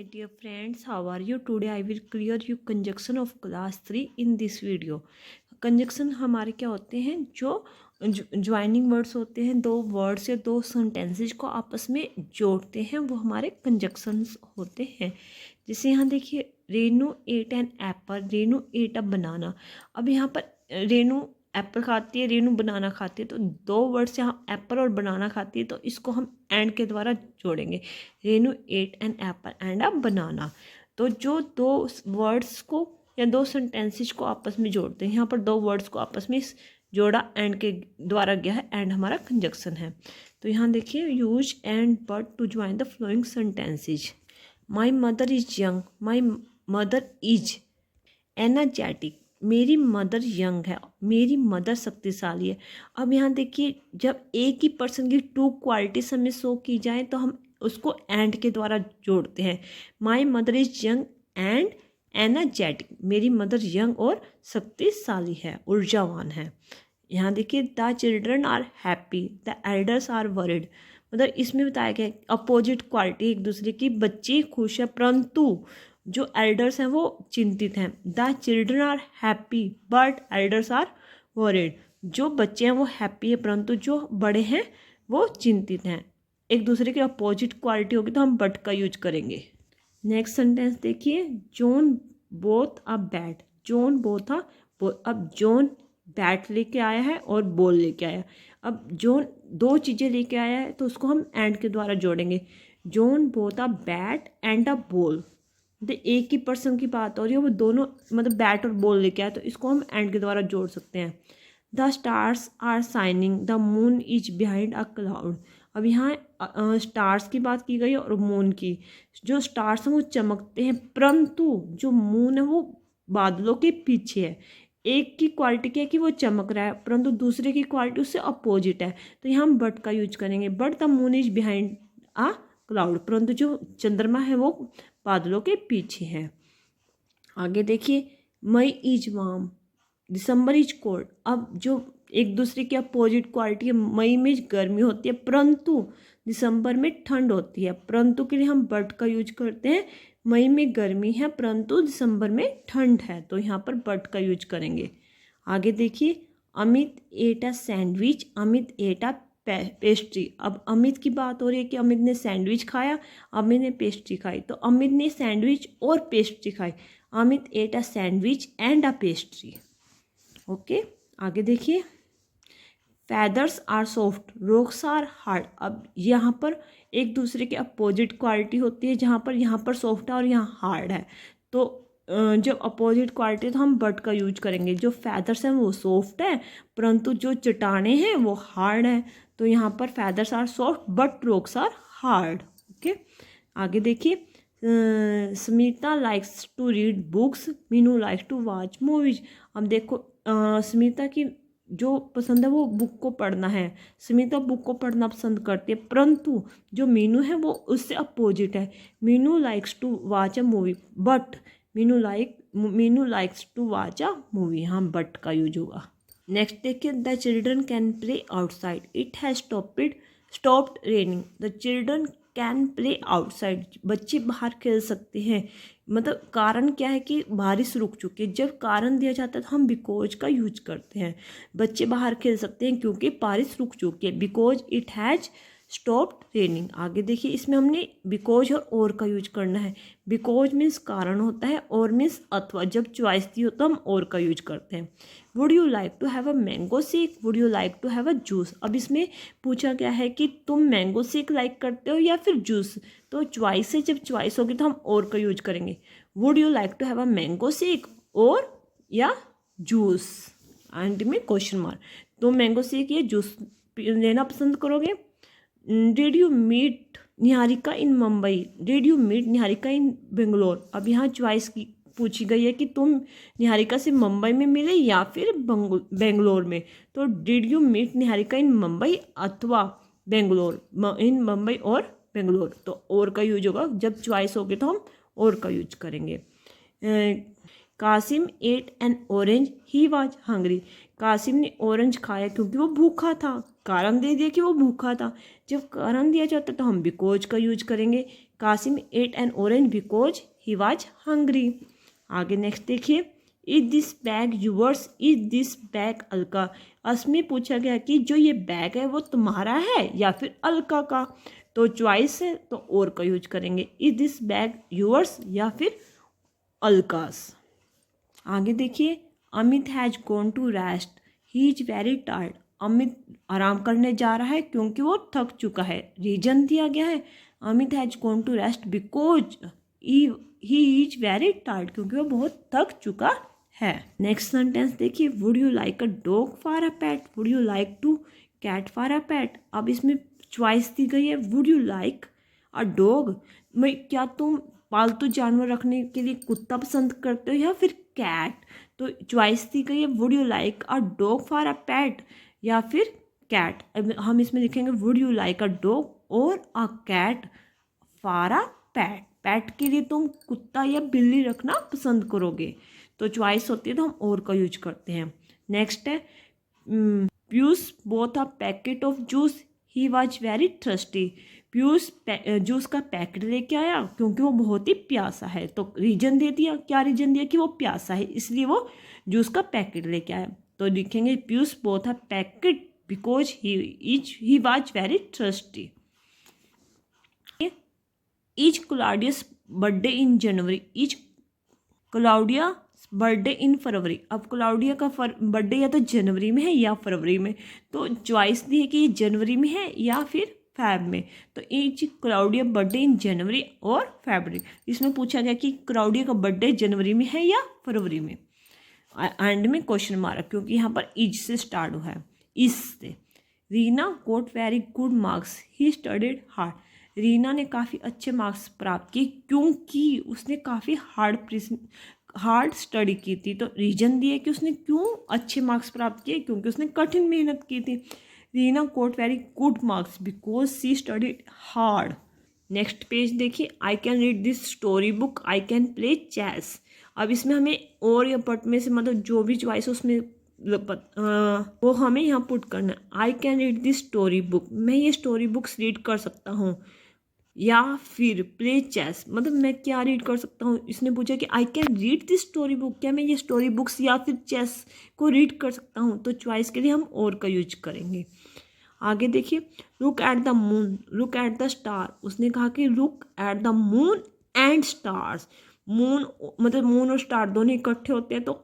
my dear friends, how are you? Today I will clear you conjunction of class 3 in this video. Conjunction हमारे क्या होते हैं, जो joining words होते हैं, दो वर्ड्स या दो सेंटेंसेज को आपस में जोड़ते हैं, वो हमारे कंजक्शंस होते हैं। जैसे यहाँ देखिए, Renu ate an apple, Renu ate a banana. अब यहाँ पर रेनू एप्पल खाती है, रेनू बनाना खाती है, तो दो वर्ड्स यहाँ एप्पल और बनाना खाती है, तो इसको हम एंड के द्वारा जोड़ेंगे। Renu ate an apple and a banana. तो जो दो वर्ड्स को या दो सेंटेंसेस को आपस में जोड़ते हैं, यहाँ पर दो वर्ड्स को आपस में जोड़ा एंड के द्वारा गया है, एंड हमारा कंजक्शन है। तो यहाँ देखिए, use and but to join the following sentences. My mother is young, my mother is energetic, मेरी मदर यंग है, मेरी मदर शक्तिशाली है। अब यहाँ देखिए, जब एक ही पर्सन की टू क्वालिटीज हमें शो की जाए तो हम उसको एंड के द्वारा जोड़ते हैं। My mother is young and energetic, मेरी मदर यंग और शक्तिशाली है, ऊर्जावान है। यहाँ देखिए, the children are happy, the elders are worried. मतलब इसमें बताया गया अपोजिट क्वालिटी एक दूसरे की, बच्चे खुश है परंतु जो एल्डर्स हैं वो चिंतित हैं। The children are happy but elders are worried, जो बच्चे हैं वो हैप्पी है परंतु जो बड़े हैं वो चिंतित हैं। एक दूसरे की अपोजिट क्वालिटी होगी तो हम बट का यूज करेंगे। नेक्स्ट सेंटेंस देखिए, John both a bat, John both अ, अब जॉन बैट लेके आया है और बॉल लेके आया। अब जॉन दो चीज़ें लेके आया है तो उसको हम एंड के द्वारा जोड़ेंगे। John both a bat and a ball, तो एक ही पर्सन की बात हो रही है, वो दोनों मतलब बैट और बॉल लेके आए, तो इसको हम एंड के द्वारा जोड़ सकते हैं। The stars are shining, the moon is behind a cloud. अब यहाँ स्टार्स की बात की गई और मून की। जो स्टार्स हैं वो चमकते हैं परंतु जो मून है वो बादलों के पीछे है। एक की क्वालिटी क्या है कि वो चमक रहा है परंतु दूसरे की क्वालिटी उससे अपोजिट है, तो यहाँ हम बट का यूज करेंगे। But the moon is behind a cloud, परंतु जो चंद्रमा है वो बादलों के पीछे है। आगे देखिए, May is warm, December is cold. अब जो एक दूसरे की अपोजिट क्वालिटी है, मई में गर्मी होती है परंतु दिसंबर में ठंड होती है, परंतु के लिए हम बट का यूज करते हैं। मई में गर्मी है परंतु दिसंबर में ठंड है, तो यहाँ पर बट का यूज करेंगे। आगे देखिए, Amit ate a sandwich, Amit ate a pastry. अब अमित की बात हो रही है कि अमित ने सैंडविच खाया, अमित ने पेस्ट्री खाई, तो अमित ने सैंडविच और पेस्ट्री खाई। Amit ate a sandwich and a pastry. Okay, आगे देखिए, feathers are soft, rocks are hard. अब यहाँ पर एक दूसरे के अपोजिट क्वालिटी होती है, जहाँ पर यहाँ पर सॉफ्ट है और यहाँ हार्ड है, तो जब अपोजिट क्वालिटी है तो हम बट का यूज करेंगे। जो फैदर्स हैं वो सॉफ्ट है परंतु जो चट्टाने हैं वो हार्ड है, तो यहाँ पर feathers are soft but rocks are hard. Okay, आगे देखिए, Smita likes to read books, Meenu likes to watch movies. अब देखो, स्मिता की जो पसंद है वो बुक को पढ़ना है, स्मिता बुक को पढ़ना पसंद करती है, परंतु जो मीनू है वो उससे अपोजिट है। Meenu likes to watch a movie but Meenu likes to watch a movie, यहाँ बट का यूज होगा। नेक्स्ट देखिए, the children can play outside, it has stopped raining. The children can play outside, बच्चे बाहर खेल सकते हैं। मतलब कारण क्या है कि बारिश रुक चुकी है। जब कारण दिया जाता है तो हम बिकॉज का यूज करते हैं। बच्चे बाहर खेल सकते हैं क्योंकि बारिश रुक चुकी है, because it has stopped raining. आगे देखिए, इसमें हमने बिकॉज और का यूज करना है। बिकॉज मीन्स कारण होता है, और मीन्स अथवा। जब चॉइस दी हो तो हम और का यूज करते हैं। Would you like to have a mango shake, would you like to have a juice. अब इसमें पूछा गया है कि तुम मैंगो शेक लाइक करते हो या फिर जूस, तो चॉइस है, जब चॉइस होगी तो हम और का यूज करेंगे। Would you like to have a mango shake और या जूस, एंड में क्वेश्चन मार्क। तो मैंगो शेक या जूस लेना पसंद करोगे। Did you meet Niharika in Mumbai, did you meet Niharika in Bangalore. अब यहाँ चॉइस की पूछी गई है कि तुम निहारिका से मुंबई में मिले या फिर बेंगलोर में, तो did you meet Niharika in Mumbai अथवा बेंगलोर, इन मुंबई और बेंगलोर, तो और का यूज होगा। जब चॉइस होगी तो हम और का यूज करेंगे। Kasim ate an orange, he was hungry. Kasim ने ऑरेंज खाया क्योंकि वो भूखा था। कारण दे दिया कि वो भूखा था। जब कारण दिया जाता है तो हम बिकॉज का यूज करेंगे। Kasim ate an orange because he was hungry. आगे नेक्स्ट देखिए, is this bag yours, is this bag Alka. इसमें पूछा गया कि जो ये बैग है वो तुम्हारा है या फिर अलका का। तो चॉइस है तो और का यूज करेंगे, इज दिस बैग यूवर्स या फिर अलकास। आगे देखिए, Amit has gone to rest, he is very tired. Amit आराम करने जा रहा है क्योंकि वो थक चुका है। रीजन दिया गया है, Amit has gone to rest because he is very tired, क्योंकि वो बहुत थक चुका है। नेक्स्ट सेंटेंस देखिए, would you like a dog for a pet, would you like to cat for a pet. अब इसमें चॉइस दी गई है, would you like a dog, मैं क्या तुम पालतू जानवर रखने के लिए कुत्ता पसंद करते हो या फिर कैट। तो चॉइस दी गई है, would you like a dog for a pet या फिर कैट। अब हम इसमें लिखेंगे would you like a dog और अ कैट फॉर अ पेट। पेट के लिए तुम कुत्ता या बिल्ली रखना पसंद करोगे। तो चॉइस होती है तो हम और का यूज करते हैं। नेक्स्ट है, Piyush both a packet of juice, he was very thirsty. Piyush juice का पैकेट लेके आया क्योंकि वो बहुत ही प्यासा है। तो रीजन दे दिया, क्या रीजन दिया कि वो प्यासा है इसलिए वो जूस का पैकेट लेके आया। तो लिखेंगे Piyush both a packet because he was very thirsty. Is Claudius birthday in January, is Claudia birthday in February. अब क्लाउडिया का बर्थडे या तो जनवरी में है या फरवरी में। तो चॉइस दी है कि ये जनवरी में है या फिर फेब में। तो इज क्लाउडिया बर्थडे इन जनवरी और फरवरी। इसमें पूछा गया कि क्लाउडिया का बर्थडे जनवरी में है या फरवरी में। एंड में क्वेश्चन मार्क, क्योंकि यहाँ पर इज से स्टार्ट हुआ है, इज से। Reena got very good marks, he studied hard. Reena ने काफ़ी अच्छे मार्क्स प्राप्त किए क्योंकि उसने काफ़ी हार्ड स्टडी की थी। तो रीजन दिए कि उसने क्यों अच्छे मार्क्स प्राप्त किए, क्योंकि उसने कठिन मेहनत की थी। Reena got very good marks because she studied hard. Next page देखिए, I can read this story book, I can play chess. अब इसमें हमें और या बट में से मतलब जो भी चॉइस उसमें वो हमें यहाँ पुट करना है। आई can read this story book, मैं ये स्टोरी बुक्स रीड कर सकता हूँ। या फिर प्ले चेस, मतलब मैं क्या रीड कर सकता हूँ। इसने पूछा कि आई can read this story book, क्या मैं ये स्टोरी बुक्स या फिर चेस को रीड कर सकता हूँ। तो चॉइस के लिए हम और का यूज करेंगे। आगे देखिए, look at the moon, look at the star. उसने कहा कि look at the moon and stars. Moon मतलब मून और स्टार दोनों इकट्ठे होते हैं। तो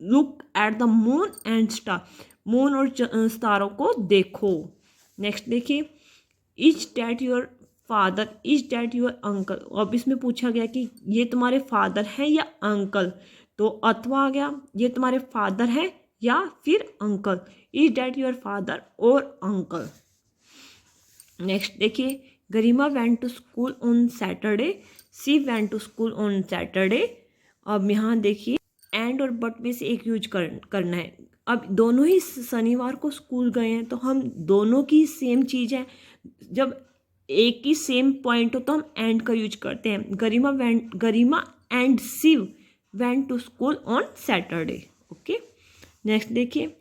look at the moon and star, moon और स्टारों को देखो। नेक्स्ट देखिए, is that your father, is that your uncle. अब इसमें पूछा गया कि ये तुम्हारे फादर हैं या अंकल। तो अथवा आ गया, ये तुम्हारे फादर हैं या फिर uncle. Is that your father और अंकल। नेक्स्ट देखिए, Garima went to school on Saturday, she went to school on Saturday. अब यहाँ देखिए, एंड और बट में से एक यूज करना है। अब दोनों ही शनिवार को स्कूल गए हैं तो हम दोनों की सेम चीज़ है। जब एक ही सेम पॉइंट हो तो हम एंड का यूज करते हैं। Garima and Shiv went to school on Saturday. Okay, next देखिए,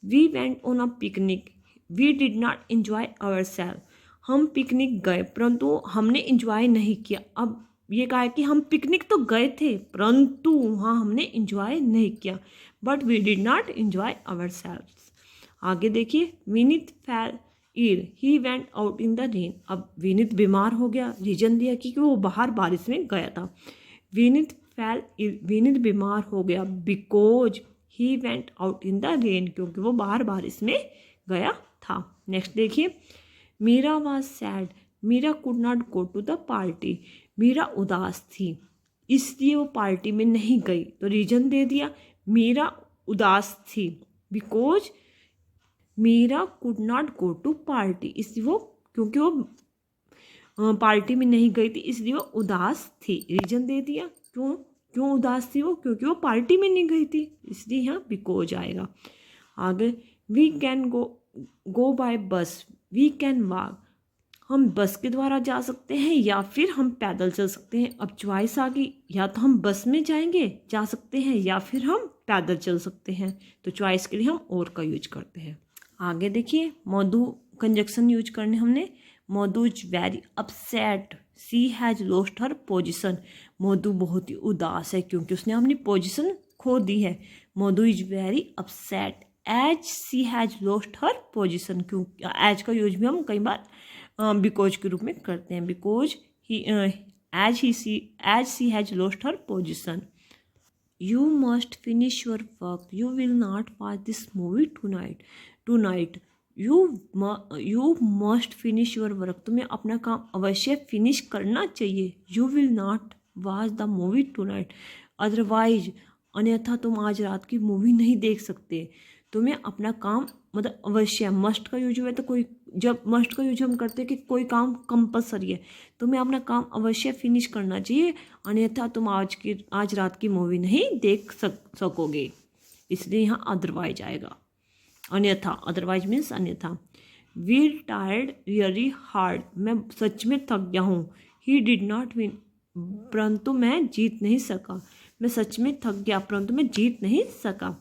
we went on a picnic, we did not enjoy our self. हम पिकनिक गए परंतु हमने एंजॉय नहीं किया। अब ये कहा है कि हम पिकनिक तो गए थे परंतु वहाँ हमने एंजॉय नहीं किया, but we did not enjoy our self. आगे देखिए, Vineet fell ill, he went out in the rain. अब विनीत बीमार हो गया, रीजन दिया कि वो बाहर बारिश में गया था। विनीत फेल इल, विनीत बीमार हो गया because he went out in the rain, क्योंकि वो बाहर बारिश में गया था। नेक्स्ट देखिए, Meera was sad, Meera could not go to the party. Meera उदास थी इसलिए वो पार्टी में नहीं गई। तो रीजन दे दिया, मीरा उदास थी because Meera could not go to party, इसलिए वो क्योंकि वो पार्टी में नहीं गई थी इसलिए वो उदास थी। रीजन दे दिया क्यों उदास थी वो, क्योंकि वो पार्टी में नहीं गई थी, इसलिए यहाँ बिकॉज आएगा। आगे, वी कैन गो बाय बस, वी कैन वॉक। हम बस के द्वारा जा सकते हैं या फिर हम पैदल चल सकते हैं। अब चॉइस आ गई, या तो हम बस में जाएंगे जा सकते हैं या फिर हम पैदल चल सकते हैं। तो चॉइस के लिए हम और का यूज करते हैं। आगे देखिए, मधु कंजक्शन यूज करने हमने। Madhu is very upset, she has lost her position, Madhu बहुत ही उदास है क्योंकि उसने अपनी पोजिशन खो दी है। Madhu is very upset as she has lost her position, क्योंकि एज का यूज भी हम कई बार बिकॉज के रूप में करते हैं। Because he as she has lost her position. You must finish your work. You will not watch this movie tonight. You must finish your work. तुम्हें अपना काम अवश्य फिनिश करना चाहिए. You will not watch the movie tonight. Otherwise, अन्यथा तुम आज रात की मूवी नहीं देख सकते. तुम्हें अपना काम मतलब अवश्य, मस्ट का यूज हुआ है तो कोई, जब मस्ट का यूज हम करते हैं कि कोई काम कंपलसरी है, तुम्हें अपना काम अवश्य फिनिश करना चाहिए, अन्यथा तुम आज रात की मूवी नहीं देख सकोगे. इसलिए यहाँ अदरवाइज आएगा. अन्यथा, अदरवाइज मीन्स अन्यथा. वी टायर्ड रियली हार्ड, मैं सच में थक गया हूँ. ही डिड नॉट विन, परंतु मैं जीत नहीं सका. मैं सच में थक गया परंतु मैं जीत नहीं सका.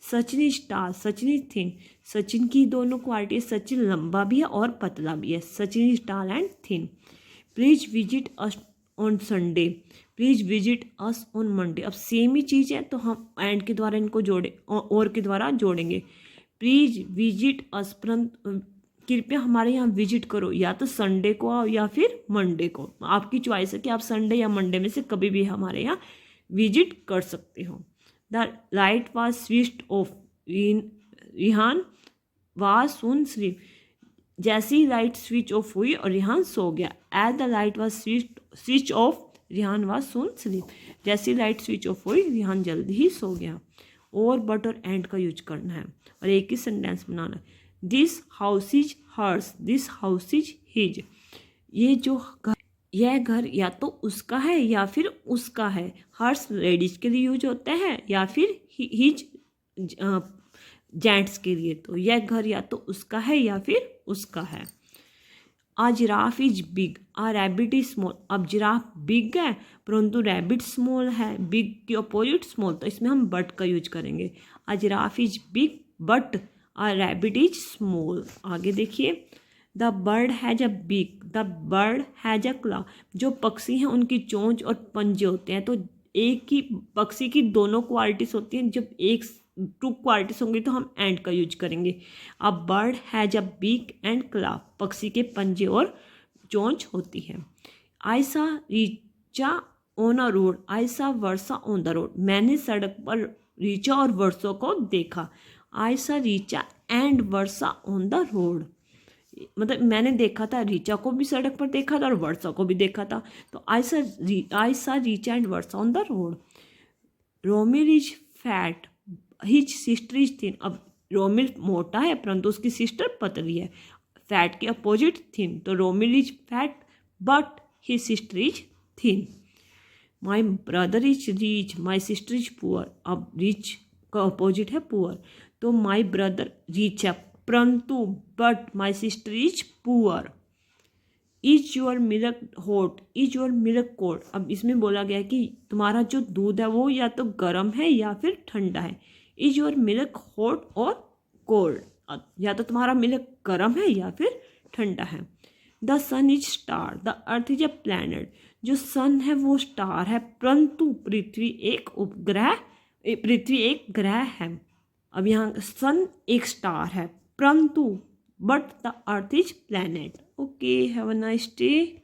सचिन इज टाल, सचिन इज थिन. सचिन की दोनों क्वालिटी, सचिन लंबा भी है और पतला भी है. सचिन इज टाल and thin. Please visit us on Sunday. Please visit us on Monday. अब सेम ही चीज़ है तो हम एंड के द्वारा इनको जोड़े और के द्वारा जोड़ेंगे. प्लीज विजिट अस, कृपया हमारे यहाँ विजिट करो. या तो संडे को आओ या फिर मंडे को, आपकी चॉइस है कि आप संडे या मंडे में से कभी भी हमारे यहाँ विजिट कर सकते हो. The light was switched off. Rihan was soon asleep. जैसे ही लाइट स्विच ऑफ हुई और रिहान सो गया. As the light was switched off, Rihan was soon asleep. जैसे ही लाइट स्विच ऑफ हुई रिहान जल्दी ही सो गया. और बट और एंड का यूज करना है और एक ही सेंटेंस बनाना है. This house is hers, this house is his. यह घर या तो उसका है या फिर उसका है. हर्स लेडीज के लिए यूज होता है या फिर हिज जेंट्स के लिए. तो यह घर या तो उसका है या फिर उसका है. A giraffe is big, a rabbit is small. अब जिराफ बिग है परंतु रैबिट स्मॉल है. बिग की अपोजिट स्मॉल, तो इसमें हम बट का यूज करेंगे. A giraffe is big but a rabbit is small. आगे देखिए. The bird has a beak, the bird has a claw. जो पक्षी हैं उनकी चोंच और पंजे होते हैं. तो एक ही पक्षी की दोनों क्वालिटीज होती हैं. जब एक टू क्वालिटीज होंगी तो हम एंड का यूज करेंगे. A bird has a beak and claw. पक्षी के पंजे और चोंच होती है. आई सा रीचा ऑन अ रोड, आई सा वर्षा ऑन द रोड. मैंने सड़क पर रीचा और वर्षा को देखा. आई सा Richa and Varsha on the road. मतलब मैंने देखा था, रीचा को भी सड़क पर देखा था और वर्षा को भी देखा था. तो आई सा Richa and Varsha on the road. Romil is fat, his sister is thin. अब रोमिल मोटा है परंतु उसकी सिस्टर पतली है. फैट के अपोजिट थिन, तो Romil is fat but his sister is thin. My brother is rich, my sister is poor. अब रिच का अपोजिट है पुअर, तो माई ब्रदर रिच है परंतु but my sister is poor. Is your milk hot, is your milk cold. अब इसमें बोला गया है कि तुम्हारा जो दूध है वो या तो गर्म है या फिर ठंडा है. इज योर मिल्क हॉट और कोल्ड, या तो तुम्हारा मिल्क गर्म है या फिर ठंडा है. The sun is star, the earth is a planet. जो सन है वो स्टार है परंतु पृथ्वी एक ग्रह है. अब यहाँ सन एक स्टार है परंतु but the earth is planet. Okay, have a nice day.